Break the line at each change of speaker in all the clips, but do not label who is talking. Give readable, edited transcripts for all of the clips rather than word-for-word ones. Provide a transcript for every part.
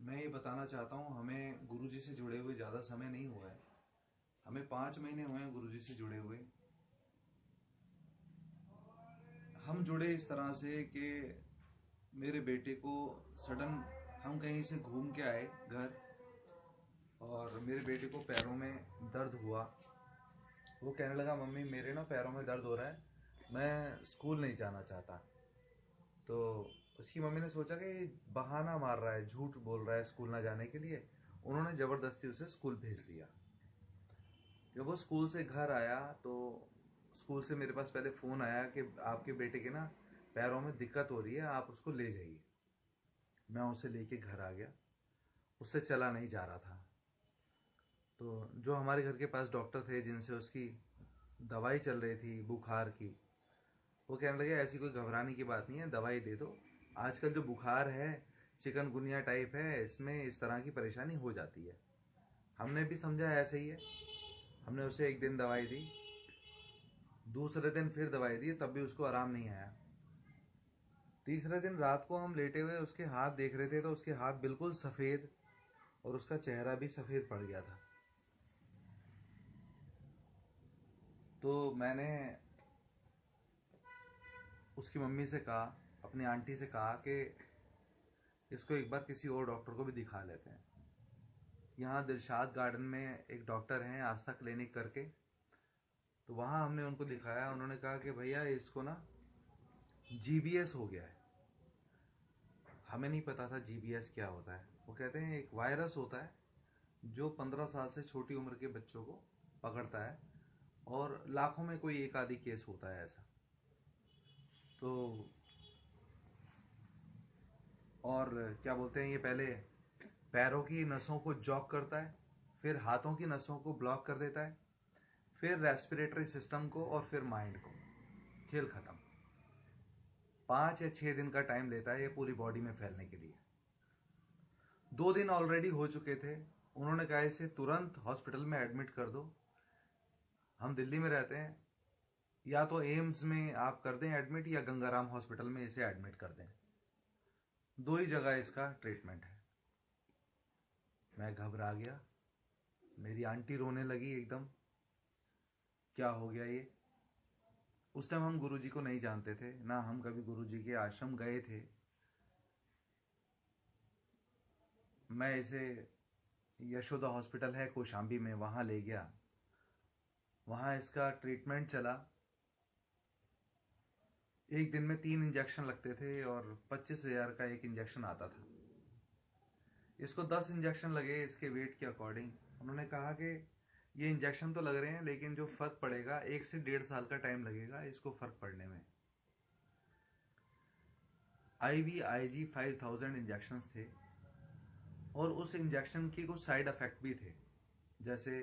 मैं ये बताना चाहता हूँ, हमें गुरुजी से जुड़े हुए ज़्यादा समय नहीं हुआ है। हमें 5 महीने हुए हैं गुरुजी से जुड़े हुए। हम जुड़े इस तरह से कि मेरे बेटे को सडन, हम कहीं से घूम के आए घर, और मेरे बेटे को पैरों में दर्द हुआ। वो कहने लगा, मम्मी मेरे ना पैरों में दर्द हो रहा है, मैं स्कूल नहीं जाना चाहता। तो उसकी मम्मी ने सोचा कि ये बहाना मार रहा है, झूठ बोल रहा है स्कूल ना जाने के लिए। उन्होंने ज़बरदस्ती उसे स्कूल भेज दिया। जब वो स्कूल से घर आया तो स्कूल से मेरे पास पहले फ़ोन आया कि आपके बेटे के ना पैरों में दिक्कत हो रही है, आप उसको ले जाइए। मैं उसे लेके घर आ गया। उससे चला नहीं जा रहा था। तो जो हमारे घर के पास डॉक्टर थे जिनसे उसकी दवाई चल रही थी बुखार की, वो कहने लगे ऐसी कोई घबराने की बात नहीं है, दवाई दे दो। आजकल जो बुखार है चिकनगुनिया टाइप है, इसमें इस तरह की परेशानी हो जाती है। हमने भी समझा ऐसे ही है। हमने उसे एक दिन दवाई दी, दूसरे दिन फिर दवाई दी, तब भी उसको आराम नहीं आया। तीसरे दिन रात को हम लेटे हुए उसके हाथ देख रहे थे तो उसके हाथ बिल्कुल सफ़ेद, और उसका चेहरा भी सफ़ेद पड़ गया था। तो मैंने उसकी मम्मी से कहा, अपनी आंटी से कहा कि इसको एक बार किसी और डॉक्टर को भी दिखा लेते हैं। यहाँ दिलशाद गार्डन में एक डॉक्टर हैं आस्था क्लिनिक करके, तो वहाँ हमने उनको दिखाया। उन्होंने कहा कि भैया इसको ना जीबीएस हो गया है। हमें नहीं पता था जीबीएस क्या होता है। वो कहते हैं एक वायरस होता है जो 15 साल से छोटी उम्र के बच्चों को पकड़ता है, और लाखों में कोई एक आधी केस होता है ऐसा। तो और क्या बोलते हैं, ये पहले पैरों की नसों को जॉक करता है, फिर हाथों की नसों को ब्लॉक कर देता है, फिर रेस्पिरेटरी सिस्टम को, और फिर माइंड को। खेल खत्म। 5 या 6 दिन का टाइम लेता है ये पूरी बॉडी में फैलने के लिए। 2 दिन ऑलरेडी हो चुके थे। उन्होंने कहा इसे तुरंत हॉस्पिटल में एडमिट कर दो। हम दिल्ली में रहते हैं, या तो एम्स में आप कर दें एडमिट, या गंगाराम हॉस्पिटल में इसे एडमिट कर दें। दो ही जगह इसका ट्रीटमेंट है। मैं घबरा गया। मेरी आंटी रोने लगी एकदम, क्या हो गया ये। उस टाइम हम गुरुजी को नहीं जानते थे, ना हम कभी गुरुजी के आश्रम गए थे। मैं इसे यशोदा हॉस्पिटल है कौशाम्बी में, वहाँ ले गया। वहाँ इसका ट्रीटमेंट चला। एक दिन में 3 इंजेक्शन लगते थे और 25,000 का एक इंजेक्शन आता था। इसको 10 इंजेक्शन लगे इसके वेट के अकॉर्डिंग। उन्होंने कहा कि ये इंजेक्शन तो लग रहे हैं, लेकिन जो फ़र्क पड़ेगा 1 से 1.5 साल का टाइम लगेगा इसको फ़र्क पड़ने में। IVIG 5000 इंजेक्शंस थे, और उस इंजेक्शन की कुछ साइड इफ़ेक्ट भी थे। जैसे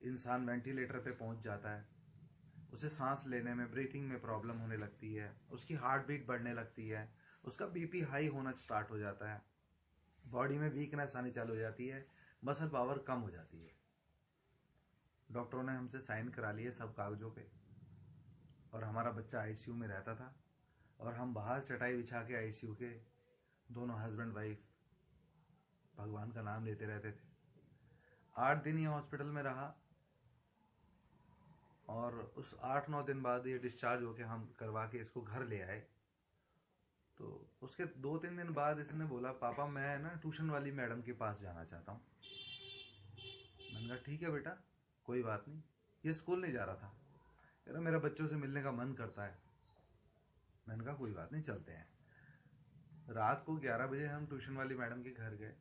इंसान वेंटिलेटर पे पहुंच जाता है, उसे सांस लेने में, ब्रीथिंग में प्रॉब्लम होने लगती है, उसकी हार्ट बीट बढ़ने लगती है, उसका बीपी हाई होना स्टार्ट हो जाता है, बॉडी में वीकनेस आनी चालू हो जाती है, मसल पावर कम हो जाती है। डॉक्टरों ने हमसे साइन करा लिए सब कागजों पे, और हमारा बच्चा आईसीयू में रहता था, और हम बाहर चटाई बिछा के आईसीयू के दोनों हस्बैंड वाइफ भगवान का नाम लेते रहते थे। 8 दिन ये हॉस्पिटल में रहा, और उस 8-9 दिन बाद ये डिस्चार्ज होके हम करवा के इसको घर ले आए। तो उसके 2-3 दिन बाद इसने बोला, पापा मैं ना ट्यूशन वाली मैडम के पास जाना चाहता हूँ। मैंने कहा ठीक है बेटा, कोई बात नहीं। ये स्कूल नहीं जा रहा था, कह रहा मेरा बच्चों से मिलने का मन करता है। मैंने कहा कोई बात नहीं, चलते हैं। रात को 11 बजे हम ट्यूशन वाली मैडम के घर गए।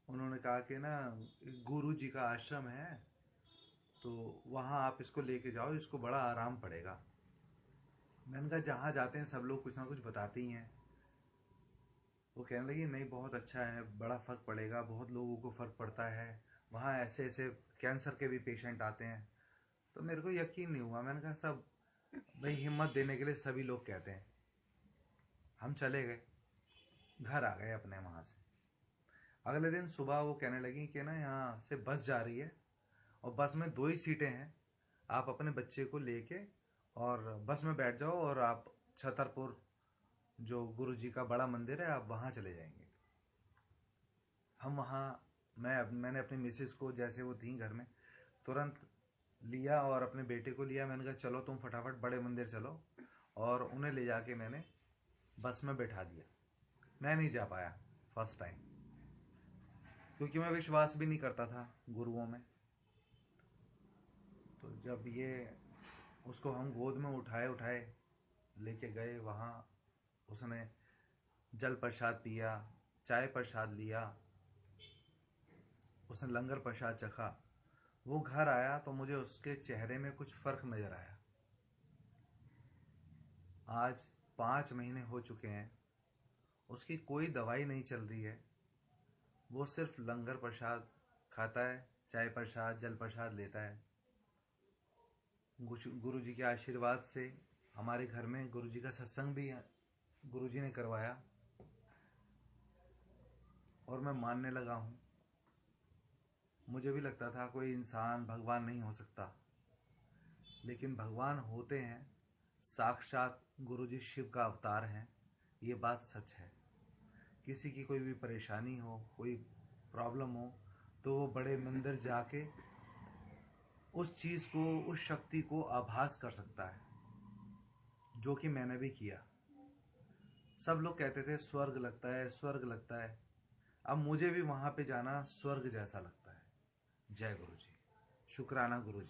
उन्होंने कहा कि ना गुरु जी का आश्रम है, तो वहाँ आप इसको लेके जाओ, इसको बड़ा आराम पड़ेगा। मैंने कहा जहाँ जाते हैं सब लोग कुछ ना कुछ बताते ही हैं। वो कहने लगी नहीं बहुत अच्छा है, बड़ा फ़र्क पड़ेगा, बहुत लोगों को फ़र्क पड़ता है, वहाँ ऐसे ऐसे कैंसर के भी पेशेंट आते हैं। तो मेरे को यकीन नहीं हुआ। मैंने कहा सब भाई हिम्मत देने के लिए सभी लोग कहते हैं। हम चले गए, घर आ गए अपने वहाँ से। अगले दिन सुबह वो कहने लगी कि ना यहाँ से बस जा रही है, और बस में 2 ही सीटें हैं, आप अपने बच्चे को लेके और बस में बैठ जाओ, और आप छतरपुर जो गुरु जी का बड़ा मंदिर है आप वहाँ चले जाएंगे। हम वहाँ मैंने अपनी मिसेस को, जैसे वो थी घर में, तुरंत लिया और अपने बेटे को लिया। मैंने कहा चलो तुम फटाफट बड़े मंदिर चलो, और उन्हें ले जाके मैंने बस में बैठा दिया। मैं नहीं जा पाया फर्स्ट टाइम, क्योंकि मैं विश्वास भी नहीं करता था गुरुओं में। तो जब ये उसको हम गोद में उठाए लेके गए वहाँ, उसने जल प्रसाद पिया, चाय प्रसाद लिया, उसने लंगर प्रसाद चखा। वो घर आया तो मुझे उसके चेहरे में कुछ फर्क नज़र आया। आज 5 महीने हो चुके हैं, उसकी कोई दवाई नहीं चल रही है। वो सिर्फ लंगर प्रसाद खाता है, चाय प्रसाद, जल प्रसाद लेता है। गुरु जी के आशीर्वाद से हमारे घर में गुरु जी का सत्संग भी गुरु जी ने करवाया, और मैं मानने लगा हूँ। मुझे भी लगता था कोई इंसान भगवान नहीं हो सकता, लेकिन भगवान होते हैं। साक्षात गुरु जी शिव का अवतार हैं, ये बात सच है। किसी की कोई भी परेशानी हो, कोई प्रॉब्लम हो, तो वो बड़े मंदिर जाके उस चीज़ को, उस शक्ति को आभास कर सकता है, जो कि मैंने भी किया। सब लोग कहते थे स्वर्ग लगता है, स्वर्ग लगता है। अब मुझे भी वहाँ पे जाना स्वर्ग जैसा लगता है। जय गुरु जी। शुक्राना गुरु जी।